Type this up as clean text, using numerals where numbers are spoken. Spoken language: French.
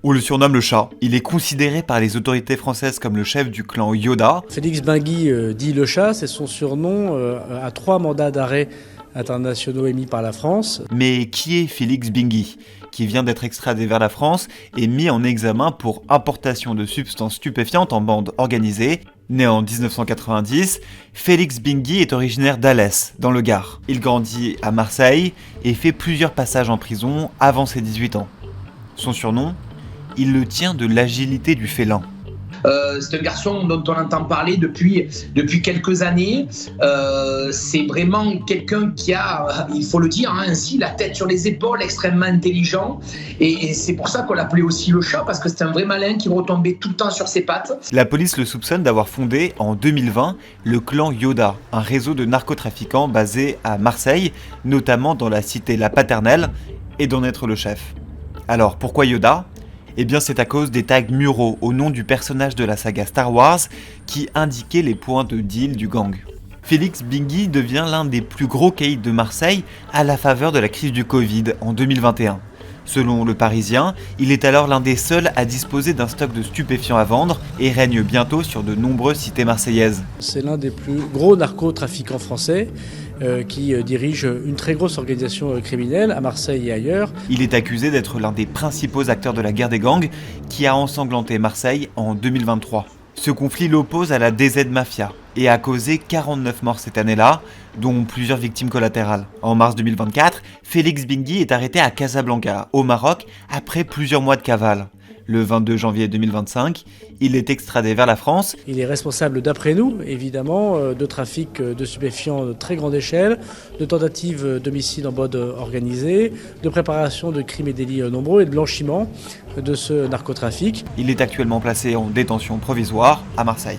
On le surnomme le chat. Il est considéré par les autorités françaises comme le chef du clan Yoda. Félix Benguy, dit le chat, c'est son surnom à 3 mandats d'arrêt internationaux émis par la France. Mais qui est Félix Benguy, qui vient d'être extradé vers la France et mis en examen pour importation de substances stupéfiantes en bande organisée? Né en 1990, Félix Benguy est originaire d'Alès, dans le Gard. Il grandit à Marseille et fait plusieurs passages en prison avant ses 18 ans. Son surnom, il le tient de l'agilité du félin. C'est un garçon dont on entend parler depuis quelques années. C'est vraiment quelqu'un qui a, il faut le dire ainsi, la tête sur les épaules, extrêmement intelligent. Et c'est pour ça qu'on l'appelait aussi le chat, parce que c'est un vrai malin qui retombait tout le temps sur ses pattes. La police le soupçonne d'avoir fondé en 2020 le clan Yoda, un réseau de narcotrafiquants basé à Marseille, notamment dans la cité La Paternelle, et d'en être le chef. Alors pourquoi Yoda ? Eh bien c'est à cause des tags muraux au nom du personnage de la saga Star Wars qui indiquaient les points de deal du gang. Félix Benguy devient l'un des plus gros caïds de Marseille à la faveur de la crise du Covid en 2021. Selon Le Parisien, il est alors l'un des seuls à disposer d'un stock de stupéfiants à vendre et règne bientôt sur de nombreuses cités marseillaises. C'est l'un des plus gros narcotrafiquants français qui dirige une très grosse organisation criminelle à Marseille et ailleurs. Il est accusé d'être l'un des principaux acteurs de la guerre des gangs qui a ensanglanté Marseille en 2023. Ce conflit l'oppose à la DZ Mafia et a causé 49 morts cette année-là, dont plusieurs victimes collatérales. En mars 2024, Félix Benguy est arrêté à Casablanca, au Maroc, après plusieurs mois de cavale. Le 22 janvier 2025, il est extradé vers la France. Il est responsable, d'après nous, évidemment, de trafic de stupéfiants de très grande échelle, de tentatives d'homicide en mode organisé, de préparation de crimes et délits nombreux et de blanchiment de ce narcotrafic. Il est actuellement placé en détention provisoire à Marseille.